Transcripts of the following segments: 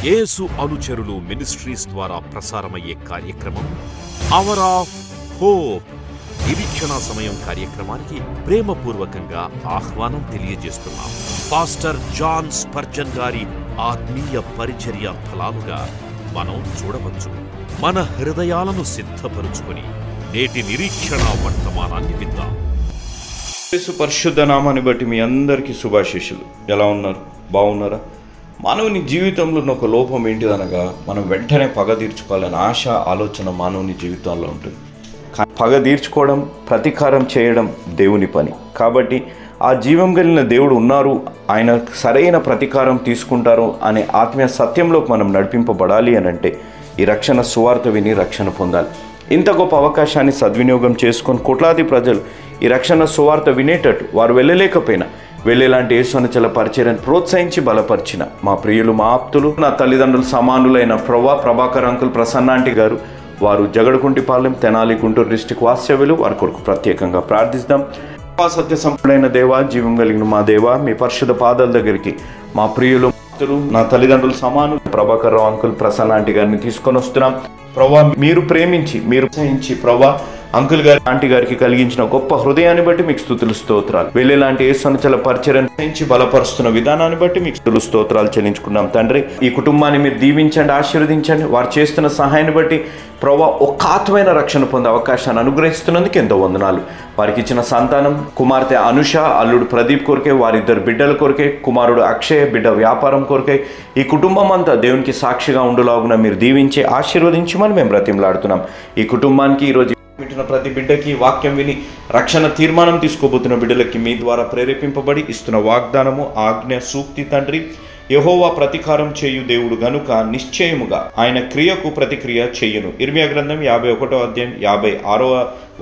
యేసు అనుచరులు మినిస్ట్రీస్ ద్వారా ప్రసారమయ్యే కార్యక్రమం అవర్ ఆఫ్ హోప్. నిరీక్షణ సమయం కార్యక్రమానికి ప్రేమపూర్వకంగా ఆహ్వానం తెలియజేస్తున్నాం. పాస్టర్ జాన్ స్పర్జన్ గారి ఆత్మీయ పరిచర్య ఫలాలుగా మనం చూడవచ్చు. మన హృదయాలను సిద్ధపరుచుకొని నేటి నిరీక్షణ వర్తమానాన్ని విందాం. యేసు పరిశుద్ధ నామాన్ని బట్టి మీ అందరికీ శుభాశీస్సులు. ఎలా ఉన్నారు? బాగున్నారా? మానవుని జీవితంలో ఉన్న ఒక లోపం ఏంటిదనగా మనం వెంటనే పగ తీర్చుకోవాలని ఆశ, ఆలోచన మానవుని జీవితంలో ఉంటుంది. పగ తీర్చుకోవడం, ప్రతీకారం చేయడం దేవుని పని. కాబట్టి ఆ జీవం కలిగిన దేవుడు ఉన్నారు, ఆయన సరైన ప్రతీకారం తీసుకుంటారు అనే ఆత్మీయ సత్యంలోకి మనం నడిపింపబడాలి అని అంటే ఈ రక్షణ సువార్త విని రక్షణ పొందాలి. ఇంత గొప్ప అవకాశాన్ని సద్వినియోగం చేసుకొని కోట్లాది ప్రజలు ఈ రక్షణ సువార్త వినేటట్టు వారు వెళ్ళలేకపోయినా వెళ్ళేలాంటి యేసునచల పరిచర్యను ప్రోత్సహించి బలపరిచిన మా ప్రియులు, మా ఆప్తులు, నా తల్లిదండ్రులు సమానులైన ప్రభాకర్ అంకుల్, ప్రసన్న ఆంటీ గారు, వారు జగడకుంటిపాలెం, తెనాలి, గుంటూరు డిస్టిక్ వాస్తవ్యులు, వారి కొరకు ప్రత్యేకంగా ప్రార్థిస్తాం. సత్య సంపూర్ణైన దేవా, జీవం కలిగిన మా దేవా, మీ పరిశుద్ధ పాదాల దగ్గరికి మా ప్రియులు, నా తల్లిదండ్రులు సమానులు ప్రభాకర్ రావు అంకుల్, ప్రసన్న ఆంటీ గారిని తీసుకొని వస్తున్నాం. ప్రభా, మీరు ప్రేమించి, మీరు సహించి, ప్రభా అంకుల్ గారి, ఆంటీ గారికి కలిగించిన గొప్ప హృదయాన్ని బట్టి మీకు స్తుతులు, స్తోత్రాలు. వెళ్ళేలాంటి యేసునచల పరిచర్యను సహించి బలపరుస్తున్న విధానాన్ని బట్టి మీకు స్తుతులు, స్తోత్రాలు చెల్లించుకున్నాం. తండ్రి, ఈ కుటుంబాన్ని మీరు దీవించండి, ఆశీర్వదించండి. వారు చేస్తున్న సహాయాన్ని బట్టి ప్రభా ఒక్క ఆత్మైన రక్షణ పొందే అవకాశాన్ని అనుగ్రహిస్తున్నందుకు ఎంతో వందనాలు. వారికి ఇచ్చిన సంతానం కుమార్తె అనుష, అల్లుడు ప్రదీప్ కొరకే, వారిద్దరు బిడ్డల కొరకే, కుమారుడు అక్షయ్, బిడ్డ వ్యాపారం కొరకే, ఈ కుటుంబం అంతా దేవునికి సాక్షిగా ఉండులాగున మీరు దీవించి ఆశీర్వదించమని మేము బ్రతిమలాడుతున్నాం. ఈ కుటుంబానికి ఈరోజు వింటున్న ప్రతి బిడ్డకి, వాక్యం విని రక్షణ తీర్మానం తీసుకోబోతున్న బిడ్డలకి మీ ద్వారా ప్రేరేపింపబడి ఇస్తున్న వాగ్దానము, ఆజ్ఞ, సూక్తి తండ్రి, యెహోవా ప్రతీకారం చేయు దేవుడు గనుక నిశ్చయముగా ఆయన క్రియకు ప్రతిక్రియ చెయ్యును. ఇర్మియా గ్రంథం 51వ అధ్యాయం 56వ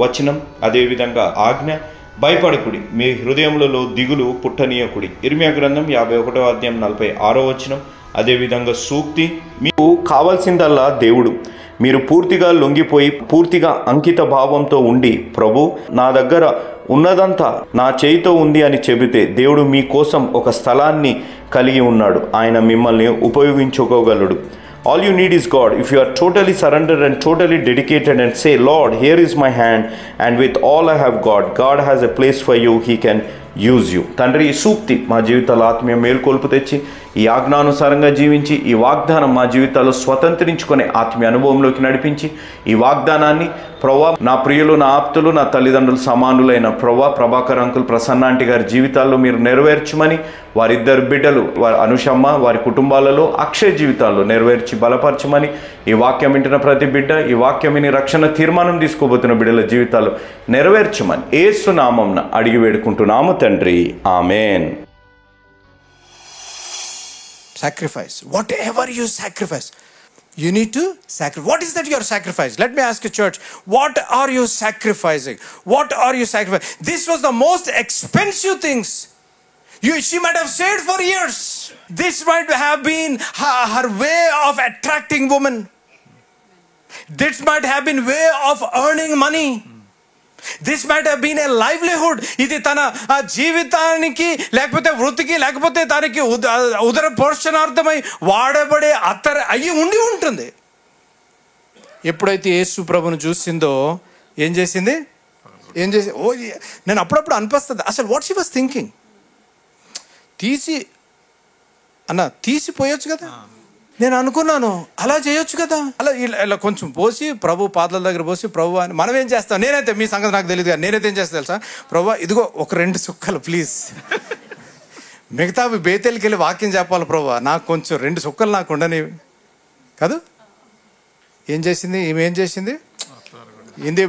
వచనం. అదేవిధంగా ఆజ్ఞ, భయపడకుడి, మీ హృదయములలో దిగులు పుట్టనీయకుడి. ఇర్మియా గ్రంథం 51వ అధ్యాయం 46వ వచనం. అదేవిధంగా సూక్తి, మీకు కావాల్సిందల్లా దేవుడు. మీరు పూర్తిగా లొంగిపోయి పూర్తిగా అంకిత భావంతో ఉండి, ప్రభు నా దగ్గర ఉన్నదంతా నా చేయితో ఉంది అని చెబితే దేవుడు మీకోసం ఒక స్థలాన్ని కలిగి ఉన్నాడు. ఆయన మిమ్మల్ని ఉపయోగించుకోగలడు. All you need is God. If you are totally surrendered and totally dedicated and say, Lord, here is my hand and with all I have got, God has a place for you. He can use you. తండ్రి, ఈ సూక్తి మా జీవితాల ఆత్మీయ మేల్కొల్పు తెచ్చి ఈ ఆజ్ఞానుసారంగా జీవించి ఈ వాగ్దానం మా జీవితాల్లో స్వతంత్రించుకునే ఆత్మీయ అనుభవంలోకి నడిపించి ఈ వాగ్దానాన్ని ప్రభా నా ప్రియులు, నా ఆప్తులు, నా తల్లిదండ్రులు సమానులైన ప్రభాకర్ అంకుల్, ప్రసన్న ఆంటీ గారి జీవితాల్లో మీరు నెరవేర్చమని, వారిద్దరు బిడ్డలు, వారి అనుషమ్మ, వారి కుటుంబాలలో అక్షయ జీవితాల్లో నెరవేర్చి బలపరచమని, ఈ వాక్యం వింటున్న ప్రతి బిడ్డ, ఈ వాక్యం విని రక్షణ తీర్మానం తీసుకోబోతున్న బిడ్డల జీవితాలు నెరవేర్చమని యేసు నామమున అడిగి వేడుకుంటున్నాము తండ్రి. ఆమేన్. Sacrifice. Whatever you sacrifice, you need to sacrifice. What is that you are sacrificing? Let me ask you, church, what are you sacrificing? What are you sacrificing? This was the most expensive things. She might have stayed for years. This might have been her way of attracting women. This might have been way of earning money. This might have been a livelihood. ఇది తన జీవితానికి లేకపోతే వృత్తికి లేకపోతే తనకి ఉదర పోషణార్థమై వాడబడే అత్తర అయ్యి ఉండి ఉంటుంది. ఎప్పుడైతే యేసు ప్రభును చూసిందో ఏం చేసి ఓ నేను అప్పుడప్పుడు అనిపిస్తుంది, అసలు వాట్ షీ వాస్ థింకింగ్. తీసిపోయొచ్చు కదా, నేను అనుకున్నాను అలా చేయొచ్చు కదా, అలా ఇలా కొంచెం పోసి ప్రభు పాదాల దగ్గర పోసి, ప్రభు అని మనం ఏం చేస్తాం, నేనైతే మీ సంగతి నాకు తెలియదు కానీ నేనైతే ఏం చేస్తాను తెలుసా, ప్రభు ఇదిగో ఒక 2 సుక్కలు ప్లీజ్, మిగతా బేతెల్కి వెళ్ళి వాక్యం చెప్పాలి ప్రభు, నాకు కొంచెం 2 సుక్కలు నాకు ఉండని కాదు. ఏం చేసింది ఈమె, ఏం చేసింది, హిందీ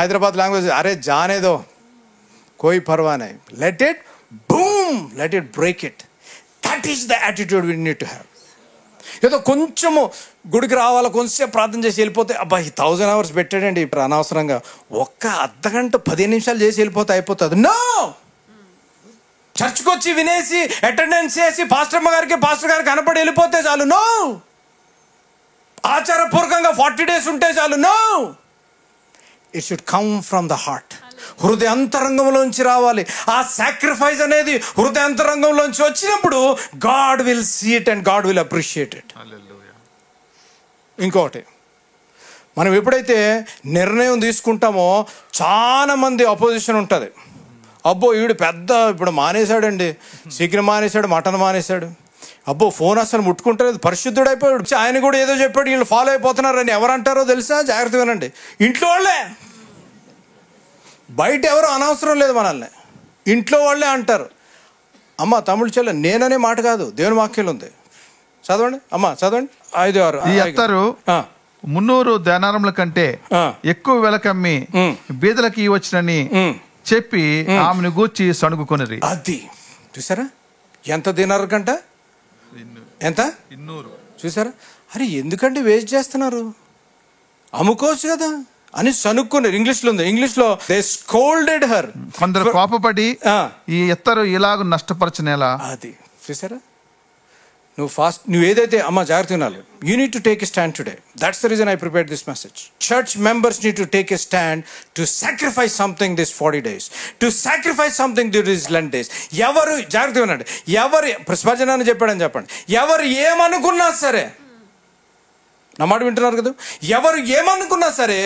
హైదరాబాద్ లాంగ్వేజ్, అరే జానేదో కోయి పర్వానే, let it boom, let it break it. That is the attitude we need to have. ఏదో కొంచెము గుడికి రావాలా, కొంచెం ప్రార్థన చేసి వెళ్ళిపోతే, అబ్బా ఈ 1000 hours పెట్టాడండి ఇప్పుడు అనవసరంగా, ఒక్క అర్ధగంట 15 నిమిషాలు చేసి వెళ్ళిపోతే అయిపోతుంది. నో, చర్చ్కి వచ్చి వినేసి అటెండెన్స్ చేసి పాస్టర్ గారికి కనపడి వెళ్ళిపోతే చాలు. నో, ఆచారపూర్వకంగా 40 days ఉంటే చాలు. No, it should come from the heart. హృదయాంతరంగంలోంచి రావాలి. ఆ సాక్రిఫైస్ అనేది హృదయాంతరంగంలోంచి వచ్చినప్పుడు God will see it and God will appreciate it. ఇంకొకటి, మనం ఎప్పుడైతే నిర్ణయం తీసుకుంటామో చాలా మంది అపోజిషన్ ఉంటుంది. అబ్బో వీడు పెద్ద ఇప్పుడు మానేశాడండి, చికెన్ మానేశాడు, మటన్ మానేశాడు, అబ్బో ఫోన్ అసలు ముట్టుకుంటలేదు, పరిశుద్ధుడు అయిపోయాడు, ఆయన కూడా ఏదో చెప్పాడు, వీళ్ళు ఫాలో అయిపోతున్నారని ఎవరు అంటారో తెలుసా? జాగ్రత్తగా వినండి. ఇంట్లో వాళ్ళే, బయట ఎవరు అనవసరం లేదు మనల్ని, ఇంట్లో వాళ్ళే అంటారు. అమ్మ తమ్ముడు చెల్లె నేననే మాట కాదు, దేవుని వాక్యం ఉంది, చదవండి అమ్మ చదవండి. 5-6 ఈ అత్తరు 300 దేనారముల కంటే ఎక్కువ వెలకమ్మి బీదలకి ఇవ్వచ్చునని చెప్పి ఆమెను గూర్చి సణుగుకొనిరి. అది చూసారా, ఎంత దినారు కంట, ఎంత 200. చూసారా? అరే ఎందుకంటే వేస్ట్ చేస్తున్నారు, అమ్ముకోవచ్చు కదా అని సనుక్కున్నారు. ఇంగ్లీష్లో ఉంది, ఇంగ్లీష్లో దే స్కోల్డెడ్ హర్. కొందరు కోపపడి ఈ ఎత్తరు ఇలాగ నష్టపరచనేలా. అది చూసారా? నువ్వు ఏదైతే అమ్మ జాగ్రత్త వినాలి. You need to take a stand today. That's the reason I prepared this message. Church members need to take a stand to sacrifice something this 40 days, to sacrifice something this Lent days. ఎవరు జాగ్రత్త వినండి, ఎవరు స్పర్జనాన్ని చెప్పాడని చెప్పండి, ఎవరు ఏమనుకున్నా సరే, నా మాట వింటున్నారు కదా, ఎవరు ఏమనుకున్నా సరే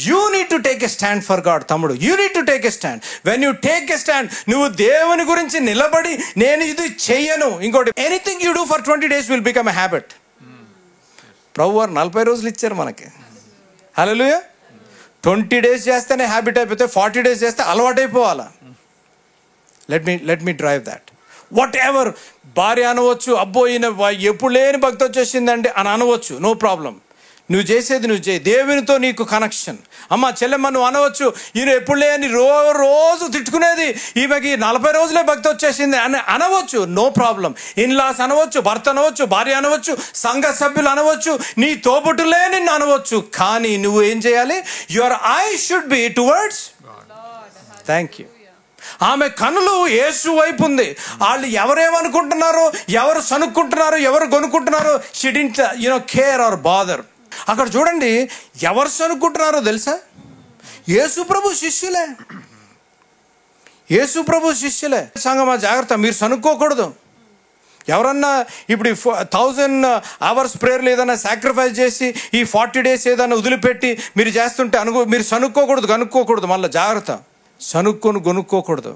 you need to take a stand for God. తమ్ముడు, you need to take a stand. When you take a stand, నువ్వు దేవుని గురించి నిలబడి నేను ఇది చెయ్యను. ఇంకోటి, anything you do for 20 days will become a habit. ప్రభు వారు 40 రోజులు ఇచ్చారు మనకి. హల్లెలూయా. 20 days చేస్తేనే హ్యాబిట్ అయిపోతే 40 days చేస్తే అలవాటైపోవాలా. Let me drive that. Whatever, భార్య అనవచ్చు, అబ్బో ఈయన ఎప్పుడు లేని భక్తి వచ్చేసిందండి అని అనవచ్చు, నో ప్రాబ్లం. నువ్వు చేసేది నువ్వు చేయి, దేవునితో నీకు కనెక్షన్. అమ్మ చెల్లెమ్మ నువ్వు అనవచ్చు, ఈయన ఎప్పుడు లేని రోజు తిట్టుకునేది, ఈమెకి 40 రోజులే భక్తి వచ్చేసింది అని అనవచ్చు, నో ప్రాబ్లం. ఇన్లాస్ అనవచ్చు, భర్త అనవచ్చు, భార్య అనవచ్చు, సంఘ సభ్యులు అనవచ్చు, నీ తోబుట్టులే నిన్ను అనవచ్చు. కానీ నువ్వు ఏం చేయాలి? Your I should be towards. Thank you. ఆమె కనులు యేసు వైపు ఉంది. వాళ్ళు ఎవరేమనుకుంటున్నారో, ఎవరు సనుక్కుంటున్నారో, ఎవరు కొనుక్కుంటున్నారో, she didn't care or bother. అక్కడ చూడండి, ఎవరు సనుక్కుంటున్నారో తెలుసా? యేసు ప్రభు శిష్యులే, యేసు ప్రభు శిష్యులే. సంగమా జాగ్రత్త, మీరు సనుక్కోకూడదు. ఎవరన్నా ఇప్పుడు 1000 hours ప్రేయర్లు ఏదైనా సాక్రిఫైస్ చేసి ఈ 40 days ఏదైనా వదిలిపెట్టి మీరు చేస్తుంటే మీరు సనుక్కోకూడదు, కనుక్కోకూడదు. మళ్ళీ జాగ్రత్త, కొనుక్కోకూడదు.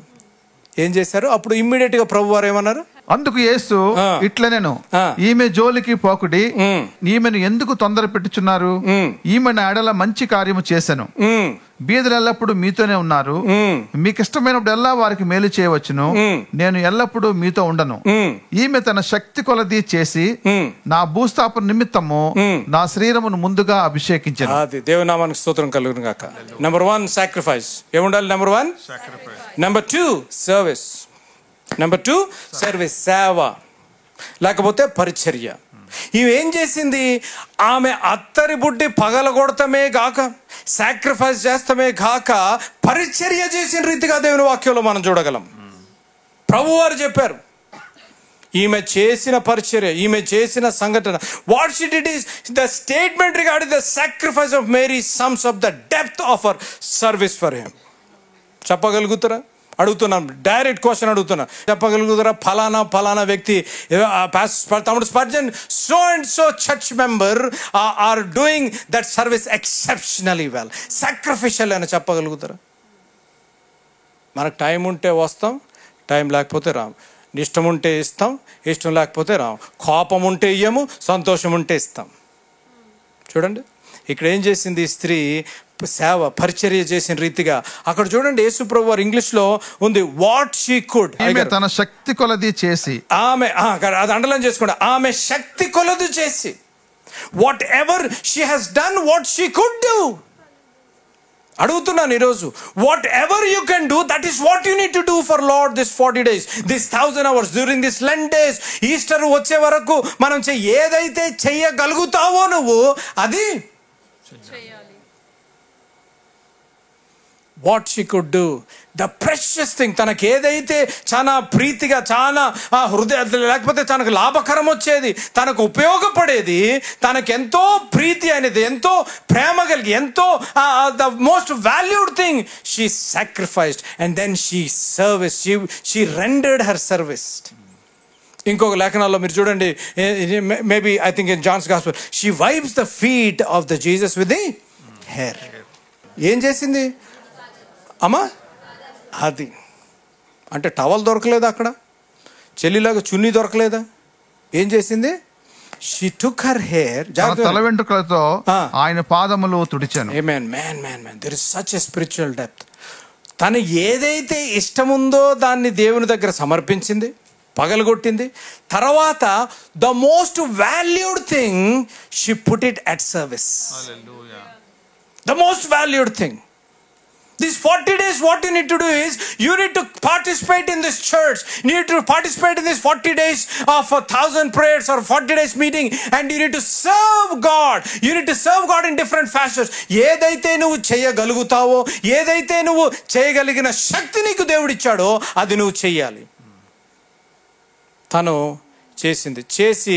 ఏం చేశారు? అప్పుడు ఇమ్మీడియట్ గా ప్రభు వారు ఏమన్నారు? అందుకు యేసు ఇట్లనేను, ఈమె జోలికి పోకుడి, ఈమెను ఎందుకు తొందర పెట్టుచున్నారు? ఈమె నా ఎడల మంచి కార్యము చేశాను, బీదలు ఎల్లప్పుడు మీతోనే ఉన్నారు, మీకు ఇష్టమైనప్పుడు ఎల్లా వారికి మేలు చేయవచ్చును, నేను ఎల్లప్పుడూ మీతో ఉండను. ఈమె తన శక్తి కొలది చేసి నా భూస్థాపన నిమిత్తము నా శరీరమును ముందుగా అభిషేకించాను. అది దేవునామానికి స్తోత్రం కలుగును గాక. నెంబర్ 1 సాక్రిఫైస్ ఏముండాలి? Number 1 number 2 service. Number 2 service, సేవ, లేకపోతే పరిచర్య. ఇవేం చేసింది? ఆమె అత్తరి బుడ్డి పగలగొడతమే గాక, సాక్రిఫైస్ చేస్తమే గాక, పరిచర్య చేసిన రీతిగా దేవుని వాక్యంలో మనం చూడగలం. ప్రభువారు చెప్పారు, ఈమె చేసిన పరిచర్య, ఈమె చేసిన సంఘటన, what she did is the statement regarding the sacrifice of Mary sums up the depth of her service for him. చెప్పగలుగుతారా? అడుగుతున్నాను, డైరెక్ట్ క్వశ్చన్ అడుగుతున్నా. చెప్పగలుగుతారా? ఫలానా వ్యక్తి, తమ్ముడు Spurgeon, so and so church member are doing that service exceptionally well, sacrificial అని చెప్పగలుగుతారా? మనకు టైం ఉంటే వస్తాం, టైం లేకపోతే రాం. ఇష్టం ఉంటే ఇస్తాం, ఇష్టం లేకపోతే రాం. కోపం ఉంటే ఇయ్యము, సంతోషం ఉంటే ఇస్తాం. చూడండి ఇక్కడ ఏం చేసింది ఈ స్త్రీ, సేవ పరిచర్య చేసిన రీతిగా. అక్కడ చూడండి యేసు ప్రభు వారు ఇంగ్లీష్లో ఉంది, వాట్ షీ కుడ్, తన శక్తి కొలది చేసి, ఆమె అది అండర్లైన్ చేసుకోండి, ఆమె శక్తి కొలది చేసి, what ever she has done what she could do. అడుగుతున్నాను ఈరోజు, what ever you can do, that is what you need to do for lord this 40 days, this 1000 hours during this Lent days. Easter వచ్చే వరకు మనం ఏదైతే చెయ్యగలుగుతావో నువ్వు అది. what she could do, the precious thing, తనకు ఏదైతే చాలా ప్రీతిగా, చాలా హృదయ, లేకపోతే తనకు లాభకరం వచ్చేది, తనకు ఉపయోగపడేది, తనకు ఎంతో ప్రీతి అనేది, ఎంతో ప్రేమ కలిగి, ఎంతో the most valued thing, she sacrificed and then she service, she rendered her service. ఇంకొక లేఖనాల్లో మీరు చూడండి, maybe I think in John's gospel, she wipes the feet of the Jesus with the hair. ఏం చేసింది అమ్మా? అది అంటే టవల్ దొరకలేదా అక్కడ? చెల్లిలాగా చున్నీ దొరకలేదా? ఏం చేసింది? షీ టుక్ హర్ హెయిర్, తల వెంట్రుకలతో ఆయన పాదములు తుడిచాను. Amen. Man man man, there is such a spiritual depth. తను ఏదైతే ఇష్టముందో దాన్ని దేవుని దగ్గర సమర్పించింది, పగలగొట్టింది. తర్వాత the most valued thing, she put it at service. The most valued thing. These 40 days, what you need to do is, you need to participate in this church. You need to participate in this 40 days of 1,000 prayers or 40 days meeting, and you need to serve God. You need to serve God in different fashions. ఏదైతే నువ్వు చేయగలుగుతావో, ఏదైతే నువ్వు చేయగలిగిన శక్తి నీకు దేవుడిచ్చాడో అది నువ్వు చెయ్యాలి. తను చేసింది. చేసి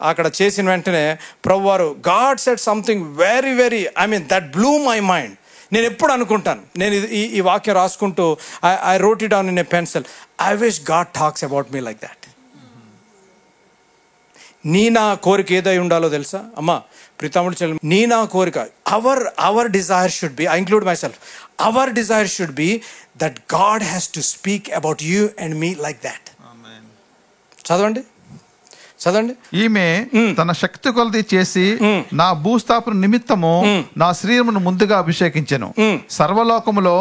అక్కడ చేసిన వెంటనే ప్రభువారు, God said something very very, I mean that blue my mind. నేను ఎప్పుడు అనుకుంటాను, నేను ఈ వాక్యం రాసుకుంటూ I wrote it down in a pencil, I wish God talks about me like that. నీ నా కోరిక ఏదై ఉండాలో తెలుసా అమ్మా? ప్రీతముడు చెల్లి, నీ నా కోరిక, hour Dzire should be, I include my self, hour Dzire should be that God has to speak about you and me like that. చదవండి. ఈమె తన శక్తి కొలది చేసి నా భూస్థాపన నిమిత్తము నా శరీరమును ముందుగా అభిషేకించెను. సర్వలోకములో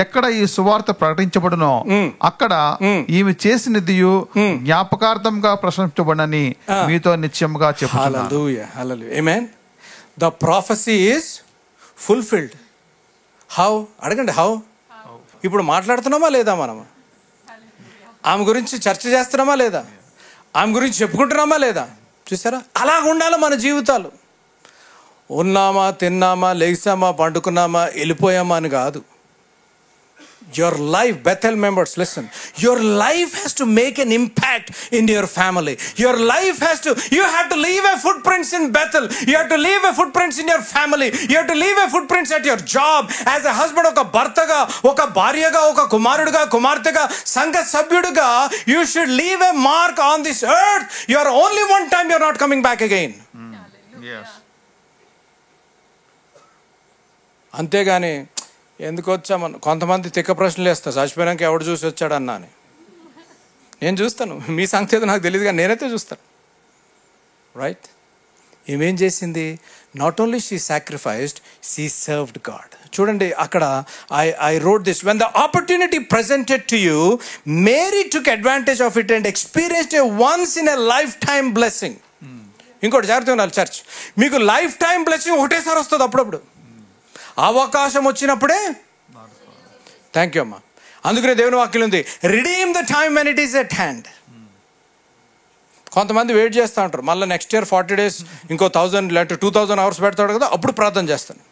ఎక్కడ ఈ సువార్త ప్రకటించబడునో అక్కడ ఈమె చేసినదియు జ్ఞాపకార్థంగా ప్రశంసించబడని మీతో నిశ్చయముగా చెప్తున్నాను. Hallelujah, hallelujah, amen. The prophecy is fulfilled. How? అడగండి, హౌ? ఇప్పుడు మాట్లాడుతున్నామా లేదా? మనం ఆమె గురించి చర్చ చేస్తున్నామా లేదా? ఆమె గురించి చెప్పుకుంటున్నామా లేదా? చూసారా? అలాగ ఉండాలి మన జీవితాలు. ఉన్నామా, తిన్నామా, లేచామా, పండుకున్నామా, వెళ్ళిపోయామా అని కాదు. Your life, Bethel members, listen. Your life has to make an impact in your family. Your life has to, you have to leave a footprints in Bethel. You have to leave a footprints in your family. You have to leave a footprints at your job. As a husband, oka bhartaga, oka bharyaga, oka kumaruduga, kumartega, sangha sabhyuduga, you should leave a mark on this earth. You are only one time, you are not coming back again. Yes. అంతేగాని ఎందుకు వచ్చామని కొంతమంది తిక్క ప్రశ్నలు వేస్తారు, చచ్చిపోయాక ఎవడు చూసి వచ్చాడన్నా అని. నేను చూస్తాను, మీ సంగతి ఏదో నాకు తెలియదు కానీ నేనైతే చూస్తాను. రైట్? ఏమేం చేసింది? Not only she sacrificed, she served God. చూడండి అక్కడ I wrote this, when the opportunity presented to you, Mary took advantage of it and experienced a once in a life time blessing. ఇంకోటి జాగ్రత్తగా ఉండాలి church, మీకు life time blessing ఒకటేసారి వస్తుంది. అప్పుడప్పుడు అవకాశం వచ్చినప్పుడే. థ్యాంక్ యూ అమ్మా. అందుకనే దేవుని వాక్యం ఉంది, redeem the time when it is at hand. కొంతమంది వెయిట్ చేస్తూ ఉంటారు, మళ్ళీ నెక్స్ట్ ఇయర్ 40 days ఇంకో 1000 లేకపోతే 2000 hours పెడతాడు కదా, అప్పుడు ప్రార్థన చేస్తాను.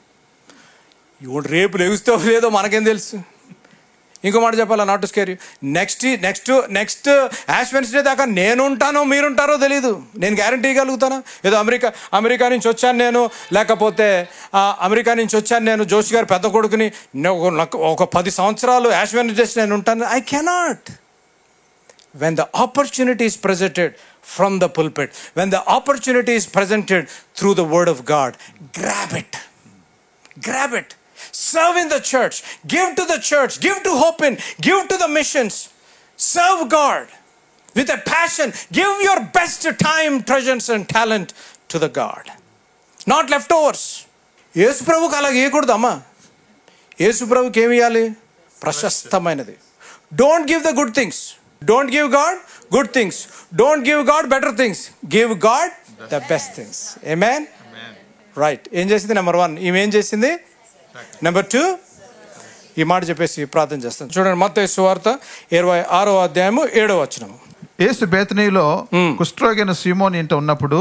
ఇప్పుడు రేపు లెగుస్తో లేదో మనకేం తెలుసు. ఇంకో మాట చెప్పాలా, not to scare you, next Ash Wednesday దాకా నేను ఉంటానో మీరుంటారో తెలీదు. నేను గ్యారంటీ ఇవ్వగలుగుతానా? ఏదో అమెరికా నుంచి వచ్చాను నేను, లేకపోతే అమెరికా నుంచి వచ్చాను నేను, జోషి గారు పెద్ద కొడుకుని, ఒక 10 సంవత్సరాలు యాష్ వెన్స్డేస్ నేను ఉంటాను. I cannot. When the opportunity is presented from the pulpit, when the opportunity is presented through the word of God, grab it. Serve in the church, give to the church, give to Hope In, give to the missions. Serve God with a passion. Give your best time, treasures and talent to the God, not leftovers. యేసు ప్రభుకి అలాగే ఇవ్వకూడదు అమ్మా. యేసు ప్రభుకి ఏమి ఇవ్వాలి? ప్రశస్తమైనది. Don't give the good things. Don't give God good things. Don't give God better things. Give God the best things. Amen? Right. ఏం చేసింది? Number 1 ఈమె ఏం చేసింది? నెంబర్ 2 ఈ మాట చెప్పేసి ప్రార్థన చేస్తాను. చూడండి, మత్తయి సువార్త 26వ అధ్యాయము 7వ వచనం. యేసు బేతనీలో కుష్ఠరోగైన సీమోని ఇంట ఉన్నప్పుడు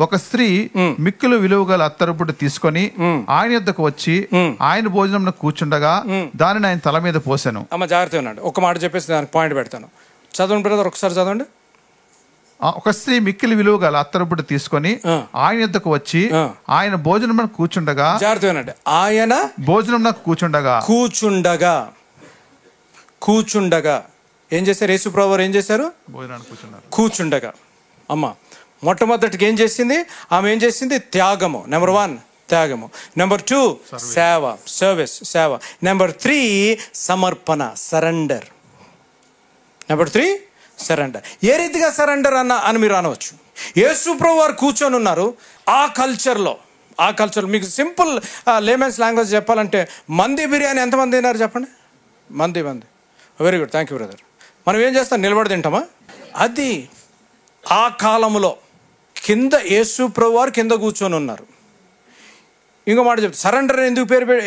ఒక స్త్రీ మిక్కులు విలువగల అత్తరుపుడు తీసుకొని ఆయన యొద్దకు వచ్చి ఆయన భోజనం కూర్చుండగా దానిని ఆయన తల మీద పోసాను. అమ్మ జాగ్రత్తగా ఉన్నాడు. ఒక మాట చెప్పేసి దానికి పాయింట్ పెడతాను. చదవండి బ్రదర్, ఒకసారి చదవండి. ఒక స్త్రీ మిక్కిలి విలువ గల అత్తరుపుడు తీసుకొని ఆయన యొద్దకు వచ్చి ఆయన భోజనం కూర్చుండగా, జాగ్రత్తగా ఆయన భోజనం కూర్చుండగా ఏం చేశారు? యేసు ప్రభువారు ఏం చేశారు? కూర్చుండగా. అమ్మ మొట్టమొదటికి ఏం చేసింది ఆమె? ఏం చేసింది? త్యాగము. నెంబర్ 1 త్యాగము. నెంబర్ 2 సేవ, సర్వీస్, సేవ. నెంబర్ 3 సమర్పణ, సరెండర్. Number 3 surrender. ఏ రీతిగా సరెండర్ అని మీరు అనవచ్చు. యేసు ప్రభు వారు కూర్చొని ఉన్నారు. ఆ కల్చర్లో మీకు సింపుల్ లేమెన్స్ లాంగ్వేజ్ చెప్పాలంటే మంది బిర్యానీ ఎంతమంది తిన్నారు చెప్పండి? మంది. Very good, thank you brother. మనం ఏం చేస్తాం? నిలబడి తింటామా? అది ఆ కాలంలో కింద యేసు ప్రభు వారు కింద కూర్చొని ఉన్నారు. ఇంకో మాట చెప్తాను, సరెండర్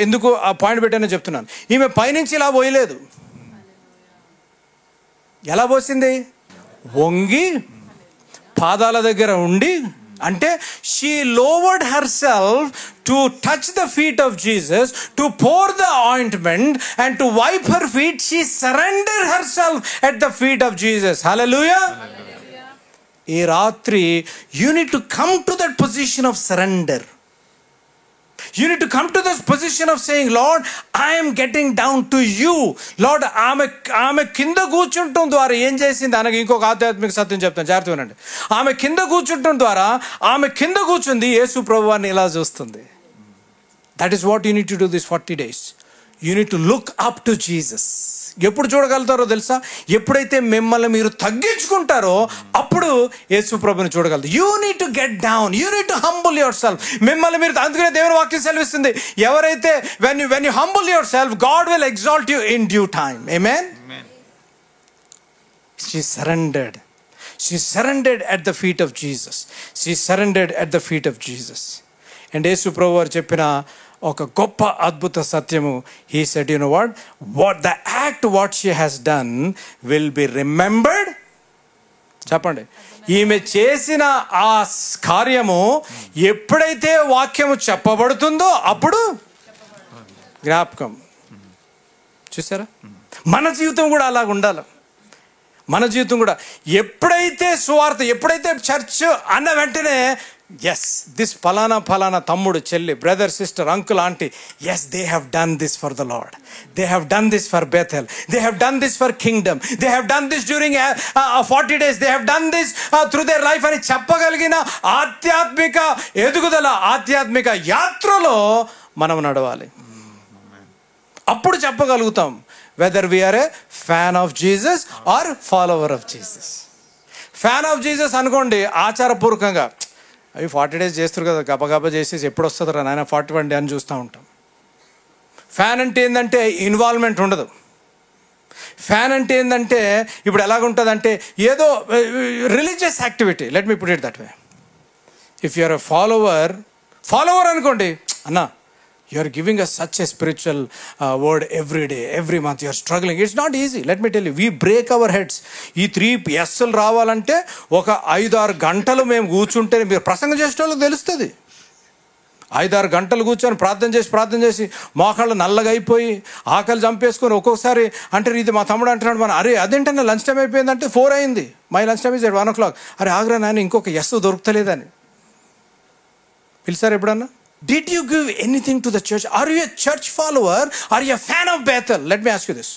ఎందుకు ఆ పాయింట్ పెట్టానో చెప్తున్నాను. ఈమె పైనుంచి ఇలా పోయలేదు. ఎలా పోసింది? వంగి పాదాల దగ్గర ఉండి, అంటే she lowered herself to touch the feet of Jesus, to pour the ointment and to wipe her feet. She surrender herself at the feet of Jesus. Hallelujah. ఈ రాత్రి you need to come to that position of surrender. You need to come to this position of saying, Lord, I am getting down to you. Lord, ఆమె కింద కూర్చుంటం ద్వారా ఏం చేసింది అనగా ఇంకొక ఆధ్యాత్మిక సత్యం చెప్తాను, జాగ్రత్తగా వినండి. ఆమె కింద కూర్చుంటం ద్వారా ఆమె కింద కూర్చుంది యేసు ప్రభువాన్ని ఇలా చూస్తుంది. That is what you need to do this 40 days. You need to look up to Jesus. ఎప్పుడు చూడగలుగుతారో తెలుసా? ఎప్పుడైతే మిమ్మల్ని మీరు తగ్గించుకుంటారో అప్పుడు యేసు ప్రభుని చూడగలరు. You need to get down, you need to humble your self. మిమ్మల్ని మీరు, అందుకనే దేవుని వాక్యం సెలవిస్తుంది, ఎవరైతే when you humble yourself, God will exalt you in due time. Amen. She surrendered at the feet of Jesus. She surrendered at the feet of Jesus. And యేసు ప్రభు వారు చెప్పిన ఒక గొప్ప అద్భుత సత్యము, he said, you know what she has done will be remembered. చెప్పండి, ఈమె చేసిన ఆ కార్యము ఎప్పుడైతే వాక్యము చెప్పబడుతుందో అప్పుడు జ్ఞాపకం. చూసారా? మన జీవితం కూడా అలాగ ఉండాలి. మన జీవితం కూడా ఎప్పుడైతే సువార్త, ఎప్పుడైతే చర్చ్ అన్న వెంటనే ఎస్, దిస్ ఫలానా తమ్ముడు, చెల్లి, brother, sister, uncle, aunty, yes, they have done this for the Lord, they have done this for Bethel, they have done this for kingdom, they have done this during 40 days, they have done this through their life అని చెప్పగలిగిన ఆధ్యాత్మిక ఎదుగుదల, ఆధ్యాత్మిక యాత్రలో మనం నడవాలి. అప్పుడు చెప్పగలుగుతాం whether we are a fan of Jesus or follower of Jesus. Fan of Jesus అనుకోండి, ఆచారపూర్వకంగా అవి 40 days చేస్తారు కదా, గబగబా చేసేసి ఎప్పుడు వస్తుంది రా నాయన 41 day అని చూస్తూ ఉంటాం. ఫ్యాన్ అంటే ఏంటంటే ఇన్వాల్వ్మెంట్ ఉండదు. ఫ్యాన్ అంటే ఏంటంటే ఇప్పుడు ఎలాగుంటుంది అంటే ఏదో religious activity. Let me put it that way. If you are a follower అనుకోండి, అన్నా you are giving us such a spiritual word every day, every month. You are struggling. It's not easy. Let me tell you, we break our heads. ఈ 3 S'లు రావాలంటే ఒక 5-6 గంటలు మేము కూర్చుంటే, మీరు ప్రసంగం చేసే వాళ్ళకి తెలుస్తుంది. 5-6 గంటలు కూర్చొని ప్రార్థన చేసి మోకాళ్ళు నల్లగా అయిపోయి ఆకలి చంపేసుకొని ఒక్కొక్కసారి అంటే ఇది మా తమ్ముడు అంటున్నాడు, మన అరే అదేంటన్నా లంచ్ టైం అయిపోయిందంటే 4 అయింది, my lunch time is at 1 o'clock. అరే ఆగ్రా నాయన ఇంకొక ఎస్ దొరుకుతలేదని పిలిచారు ఎప్పుడన్నా? Did you give anything to the church? Are you a church follower? Are you a fan of Bethel? Let me ask you this.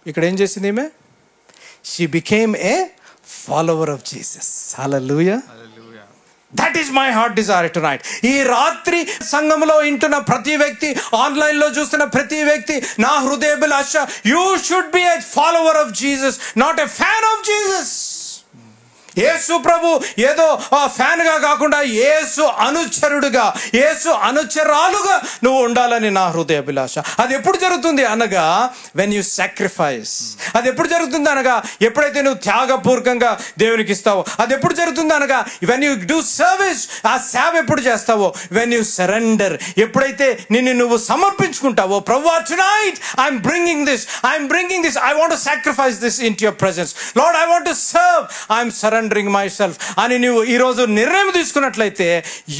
ఇక్కడ ఏం చేసింది ఈమె? She became a follower of Jesus. Hallelujah. That is my heart desire tonight. ఈ రాత్రి సంఘంలో ఇంటున్న ప్రతి వ్యక్తి, ఆన్లైన్లో చూస్తున్న ప్రతి వ్యక్తి, నా హృదయాభిలాష, you should be a follower of Jesus, not a fan of Jesus. యేసు ప్రభు ఏదో ఫ్యాన్గా కాకుండా యేసు అనుచరుడుగా, యేసు అనుచరాలుగా నువ్వు ఉండాలని నా హృదయ అభిలాష. అది ఎప్పుడు జరుగుతుంది అనగా వెన్ యూ సాక్రిఫైస్. అది ఎప్పుడు జరుగుతుంది అనగా ఎప్పుడైతే నువ్వు త్యాగపూర్వకంగా దేవునికి ఇస్తావో. అది ఎప్పుడు జరుగుతుంది అనగా వెన్ యూ డూ సర్వీస్. ఆ సేవ ఎప్పుడు చేస్తావో వెన్ యూ సరెండర్. ఎప్పుడైతే నిన్ను నువ్వు సమర్పించుకుంటావో, ప్రభువా tonight I'm bringing this, I want to sacrifice this into your presence. Lord, I want to serve, I'm surrendering myself అని నువ్వు ఈరోజు నిర్ణయం తీసుకున్నట్లయితే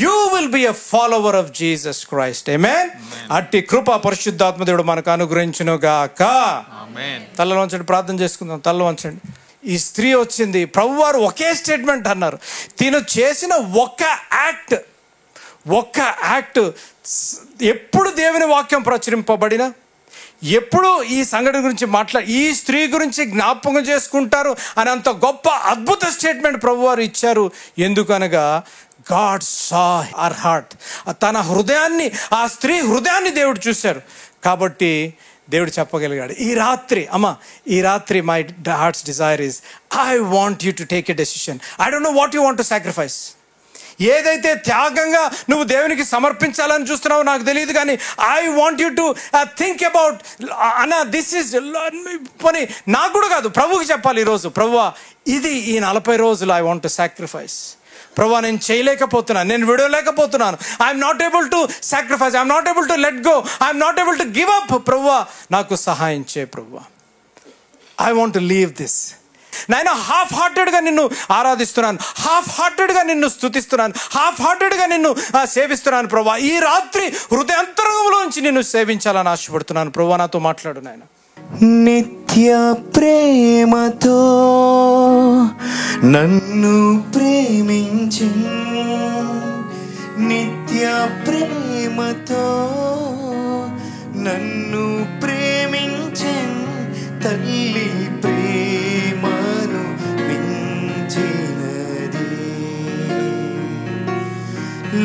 you will be a follower of Jesus Christ. Amen. అట్టి కృప పరిశుద్ధాత్మ దేవుడు మనకు అనుగ్రహించును గాక. తలలో వంచండి, ప్రార్థన చేసుకుందాం. తలలో వంచండి. ఈ స్త్రీ వచ్చింది, ప్రభువారు ఒకే స్టేట్మెంట్ అన్నారు. తిను చేసిన ఒక్క యాక్ట్ ఎప్పుడు దేవుని వాక్యం ప్రచురింపబడినా, ఎప్పుడు ఈ సంఘటన గురించి ఈ స్త్రీ గురించి జ్ఞాపకం చేసుకుంటారు అని అంత గొప్ప అద్భుత స్టేట్మెంట్ ప్రభువారు ఇచ్చారు. ఎందుకనగా గాడ్ సా అవర్ హార్ట్. తన హృదయాన్ని, ఆ స్త్రీ హృదయాన్ని దేవుడు చూశారు. కాబట్టి దేవుడు చెప్పగలిగాడు, ఈ రాత్రి my hearts Dzire is I want you to take a decision. I don't know what you want to sacrifice. ఏదైతే త్యాగంగా నువ్వు దేవునికి సమర్పించాలని చూస్తున్నావో నాకు తెలియదు, కానీ I want you to think about this is పని. నాకు కూడా కాదు, ప్రభువుకి చెప్పాలి ఈరోజు. ప్రభువా, ఇది ఈ 40 రోజులు ఐ వాంట్ టు సాక్రిఫైస్. ప్రభువా, నేను చేయలేకపోతున్నాను, నేను విడవలేకపోతున్నాను. I'm not able to sacrifice, I'm not able to let go, I'm not able to give up. ప్రభువా, నాకు సహాయం చేయి. ప్రభువా, I want to leave this. నాయన, హాఫ్ హార్టెడ్గా నిన్ను ఆరాధిస్తున్నాను, హాఫ్ హార్టెడ్గా నిన్ను స్తుతిస్తున్నాను, హాఫ్ హార్టెడ్గా నిన్ను సేవిస్తున్నాను. ప్రభువా, ఈ రాత్రి హృదయాంతరంగంలోంచి నిన్ను సేవించాలని ఆశపడుతున్నాను. ప్రభువా, నాతో మాట్లాడు నాయన. నిత్య ప్రేమతో నన్ను ప్రేమించి, నిత్య ప్రేమతో నన్ను ప్రేమించి, తల్లి ప్రేమను మించినది,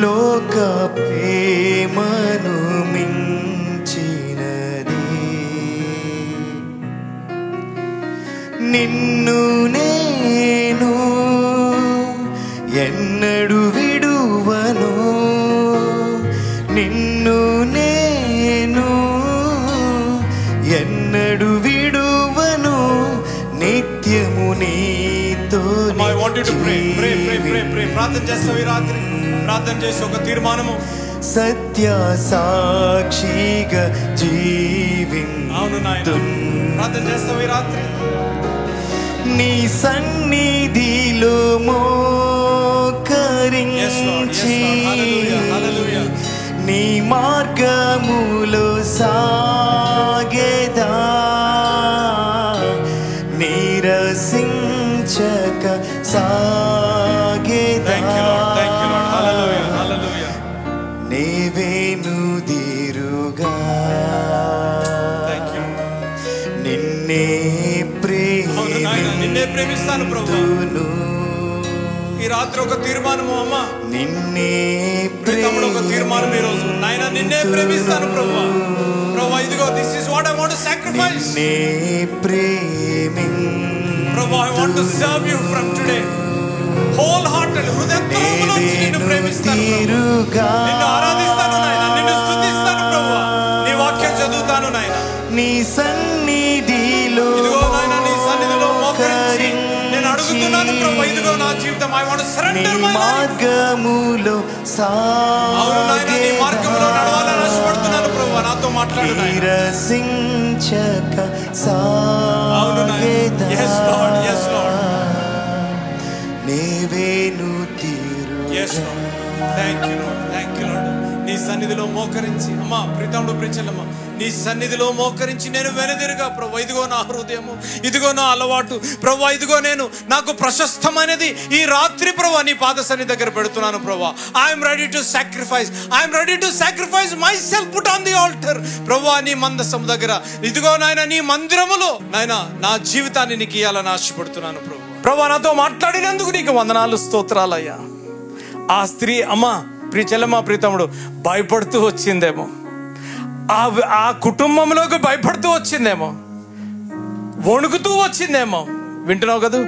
లోక ప్రేమను మించినది. నిన్ను నేను ఎన్నడు విడువను, నిన్ను నేను ఎన్నడు విడువను, నిత్యము నీతో. ప్రార్థన చేస్తావు ఈ రాత్రి, ప్రార్థన చేసి ఒక తీర్మానము. సత్య సాక్షిగా జీవింతు. ప్రార్థన చేస్తావు ఈ రాత్రి. నీ సన్నిధిలో మోకరించి, నీ మార్గములో సాగేదా, నిరసించక సాగేదా. నీవేను దిరుగా నిన్నే ప్రేమిస్తాను ప్రభువు. ఈ రాత్రి ఒక తీర్మానము అమ్మా, నిన్నే తమ్ముడు ఒక తీర్మానం ఈ రోజు. నాయన, నిన్నే ప్రేమిస్తాను ప్రభువా. ప్రభువా, ఇదిగో this is what I want to sacrifice. ప్రభువా, I want to serve you from today whole hearted. హృదయంతో నిన్ను ప్రేమిస్తాను, నిన్ను ఆరాధిస్తాను నాయన, నిన్ను స్తుతిస్తాను ప్రభువా. నీ వాక్యం చదువుతాను నాయన. నీ సన్నిధిలో, ఇదిగో నాయన, నీ సన్నిధిలో మోకరించి నేను అడుగుతున్నాను ప్రభువా. ఇదిగో నా జీవితం, I want to surrender my మార్గములో అవును నాయన, నీ మార్గములో నడవాలని ఆశపడుతున్నాను ప్రభువా. నాతో మాట్లాడు నాయన. నిరసించక అవును నాయన. yes lord, yes lord. నీవేను తీరు. yes lord, thank you lord, thank you lord. నీ సన్నిధిలో మోకరించి అమ్మా, ప్రీతముడు ప్రిచలమ్మ, నీ సన్నిధిలో మోకరించి నేను వెనుదిరుగా ప్రభు. ఇదిగో నా హృదయము, ఇదిగో నా అలవాటు ప్రభు, ఇదిగో నేను నాకు ప్రశస్తమైనది ఈ రాత్రి ప్రభు నీ పాద సన్నిధి దగ్గర పెడుతున్నాను ప్రభు. I'm ready to sacrifice, I'm ready to sacrifice myself, put on the altar ప్రభు. నీ మందసం దగ్గర ఇదిగో నాయన, నీ మందిరములో నాయన నా జీవితాన్ని నీకు ఇయ్యాలని ఆశపడుతున్నాను ప్రభు. ప్రభు, నాతో మాట్లాడినందుకు నీకు వందనాలు, స్తోత్రాలయ్యా. ఆ స్త్రీ అమ్మా, ప్రియచెల్లమ్మ, ప్రీతముడు భయపడుతూ వచ్చిందేమో, ఆ కుటుంబంలోకి భయపడుతూ వచ్చిందేమో, వణుకుతూ వచ్చిందేమో. వింటున్నావు కదా,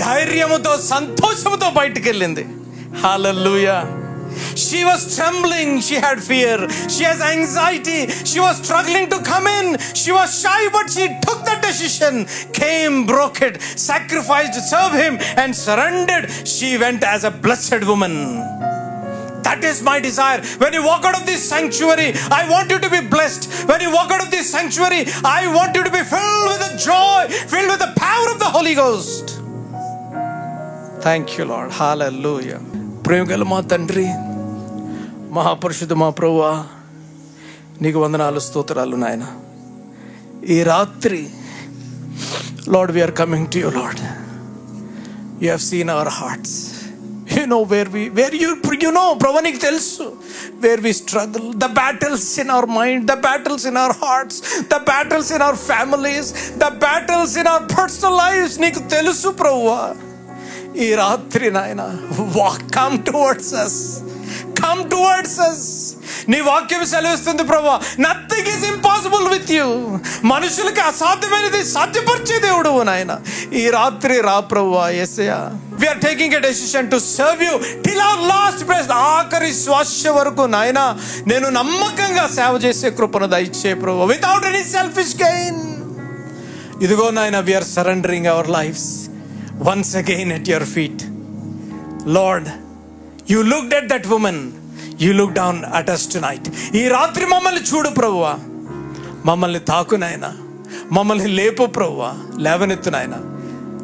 ధైర్యముతో సంతోషముతో బయటికి వెళ్ళింది. హల్లెలూయా. She was trembling, she had fear, she has anxiety, she was struggling to come in, she was shy, but she took the decision, came, broke it, sacrificed, served him and surrendered. She went as a blessed woman. That is my desire. When you walk out of this sanctuary, I want you to be blessed. When you walk out of this sanctuary, I want you to be filled with the joy, filled with the power of the Holy Ghost. Thank you, Lord. Hallelujah. ప్రేమగల మా తండ్రి, మహాపరిశుద్ధ మా ప్రభువా, నీకు వందనాలు, స్తోత్రాలు నాయన. ఈ రాత్రి lord we are coming to you, Lord. You have seen our hearts. You know where you know ప్రభు నీకు తెలుసు where we struggle, the battles in our mind, the battles in our hearts, the battles in our families, the battles in our personal lives. నీకు తెలుసు ప్రభువా. ఈ రాత్రి నాయన come towards us, come towards us. నీ వాక్యం సెలవిస్తుంది ప్రభువా, nothing is impossible with you. మనుషులకి అసాధ్యమైనది సాధ్యపరిచే దేవుడు నాయన. ఈ రాత్రి రా ప్రభువా యేసయ్యా. We are taking a decision to serve you till our last breath. ఆఖరి శ్వాస వరకు నాయన నేను నమ్మకంగా సేవ చేసే కృపను దయచే ప్రభువా, without any selfish gain. ఇదిగో నాయన, we are surrendering our lives once again at your feet. Lord, you looked at that woman, you look down at us tonight. ఈ రాత్రి మమ్మల్ని చూడు ప్రభువా, మమ్మల్ని తాకు నాయన, మమ్మల్ని లేపు ప్రభువా, లేవనెత్తు నాయన.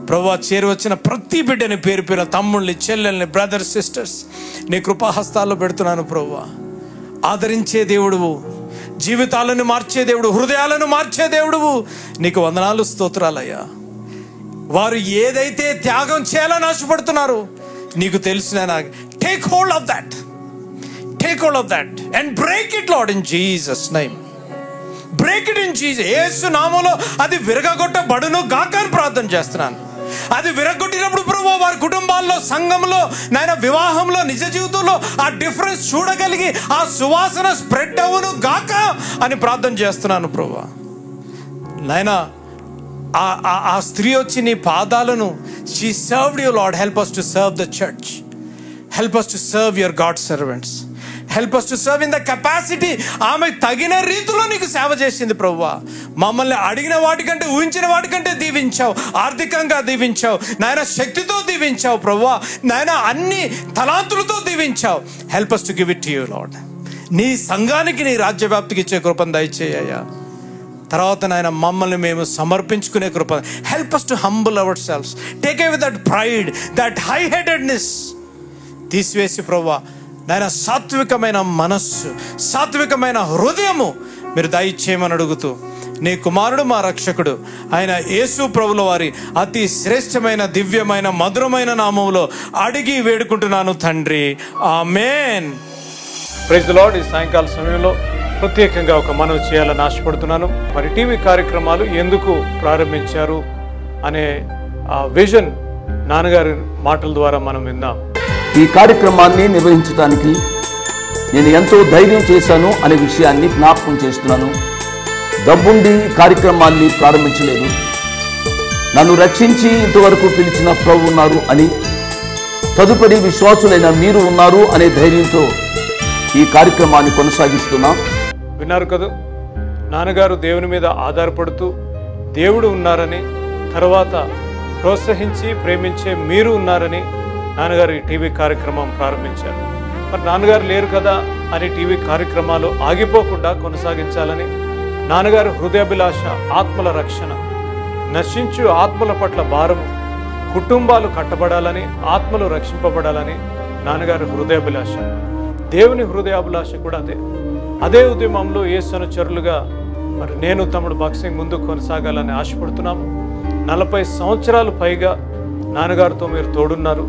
ప్రభువా, చేరి వచ్చిన ప్రతి బిడ్డని పేరు పేరు, తమ్ముళ్ళని, చెల్లెల్ని, బ్రదర్స్, సిస్టర్స్ నీ కృపాహస్తాల్లో పెడుతున్నాను ప్రభువా. ఆదరించే దేవుడువు, జీవితాలను మార్చే దేవుడు, హృదయాలను మార్చే దేవుడువు, నీకు వందనాలు, స్తోత్రాలయ్యా. వారు ఏదైతే త్యాగం చేయాలని ఆశపడుతున్నారు నీకు తెలిసిన, take hold of that, take hold of that and break it Lord in Jesus name. Break it in Jesus. యేసు నామములో అది విరగొట్టబడును గాక అని ప్రార్థన చేస్తున్నాను. అది విరగొట్టినప్పుడు ప్రభు వారి కుటుంబాల్లో, సంఘంలో, నాయన వివాహంలో, నిజ జీవితంలో ఆ డిఫరెన్స్ చూడగలిగి ఆ సువాసన స్ప్రెడ్ అవును గాక అని ప్రార్థన చేస్తున్నాను ప్రభు. నాయన ఆ స్త్రీ వచ్చి నీ పాదాలను, she served you Lord. Help us to serve the church, help us to serve your God servants, help us to serve in the capacity. ఆమె తగిన రీతిలో నీకు సేవ చేసింది ప్రభువా. మమ్మల్ని అడిగిన వాటికంటే, ఊహించిన వాటికంటే దీవించావు, ఆర్థికంగా దీవించావు నాయన, శక్తితో దీవించావు ప్రభువా, నాయన అన్ని తలాంతులతో దీవించావు. Help us to give it to you Lord. నీ సంఘానికి, నీ రాజ్య వ్యాప్తికి ఇచ్చే కృపను దయచేయ్యా. తర్వాత నాయన మమ్మల్ని మేము సమర్పించుకునే కృప. Help us to humble ourselves, take away that pride, that high headedness. తీసివేసి ప్రభువా నాయన సాత్వికమైన మనస్సు, సాత్వికమైన హృదయము మీరు దయచేయమని అడుగుతూ, నీ కుమారుడు మా రక్షకుడు ఆయన యేసు ప్రభుల వారి అతి శ్రేష్టమైన, దివ్యమైన, మధురమైన నామములో అడిగి వేడుకుంటున్నాను తండ్రి, ఆమేన్. Praise the lord. ఈ సాయంకాల సమయంలో ప్రత్యేకంగా ఒక మనవి చేయాలని ఆశపడుతున్నాను. మరి టీవీ కార్యక్రమాలు ఎందుకు ప్రారంభించారు అనే ఆ విజన్ నాన్నగారి మాటల ద్వారా మనం విందాం. ఈ కార్యక్రమాన్ని నిర్వహించడానికి నేను ఎంతో ధైర్యం చేశాను అనే విషయాన్ని జ్ఞాపకం చేస్తున్నాను. డబ్బుండి కార్యక్రమాన్ని ప్రారంభించలేదు. నన్ను రక్షించి ఇంతవరకు పిలిచిన ప్రభు ఉన్నారు అని, తదుపరి విశ్వాసులైన మీరు ఉన్నారు అనే ధైర్యంతో ఈ కార్యక్రమాన్ని కొనసాగిస్తున్నాం. విన్నారు కదా, నాన్నగారు దేవుని మీద ఆధారపడుతూ దేవుడు ఉన్నారని, తర్వాత ప్రోత్సహించి ప్రేమించే మీరు ఉన్నారని నాన్నగారు ఈ టీవీ కార్యక్రమం ప్రారంభించారు. మరి నాన్నగారు లేరు కదా అని టీవీ కార్యక్రమాలు ఆగిపోకుండా కొనసాగించాలని, నాన్నగారు హృదయాభిలాష ఆత్మల రక్షణ, నశించు ఆత్మల పట్ల భారము, కుటుంబాలు కట్టబడాలని, ఆత్మలు రక్షింపబడాలని నాన్నగారు హృదయాభిలాష. దేవుని హృదయాభిలాష కూడా అదే ఉద్యమంలో యేసు అనుచరులుగా మరి నేను, తమ్ముడు బాక్సింగ్ ముందుకు కొనసాగాలని ఆశపడుతున్నాము. 40 సంవత్సరాలు పైగా నాన్నగారితో మీరు తోడున్నారు,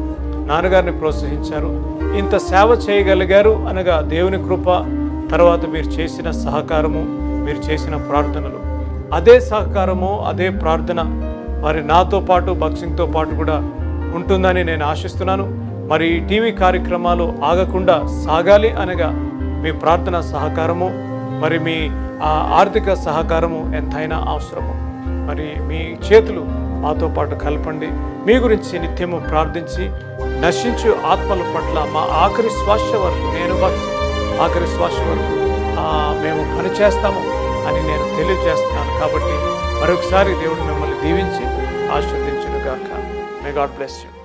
నాన్నగారిని ప్రోత్సహించారు, ఇంత సేవ చేయగలిగారు అనగా దేవుని కృప, తర్వాత మీరు చేసిన సహకారము, మీరు చేసిన ప్రార్థనలు. అదే సహకారము, అదే ప్రార్థన మరి నాతో పాటు, బాక్సింగ్తో పాటు కూడా ఉంటుందని నేను ఆశిస్తున్నాను. మరి ఈ టీవీ కార్యక్రమాలు ఆగకుండా సాగాలి అనగా మీ ప్రార్థన సహకారము, మరి మీ ఆర్థిక సహకారము ఎంతైనా అవసరము. మరి మీ చేతులు మాతో పాటు కలపండి. మీ గురించి నిత్యము ప్రార్థించి నశించు ఆత్మల పట్ల మా ఆఖరి శ్వాస వరకు, నేను భక్తి ఆఖరి శ్వాస వరకు మేము పనిచేస్తాము అని నేను తెలియజేస్తున్నాను. కాబట్టి మరొకసారి దేవుడు మిమ్మల్ని దీవించి ఆశీర్వదించును గాక. May God bless you.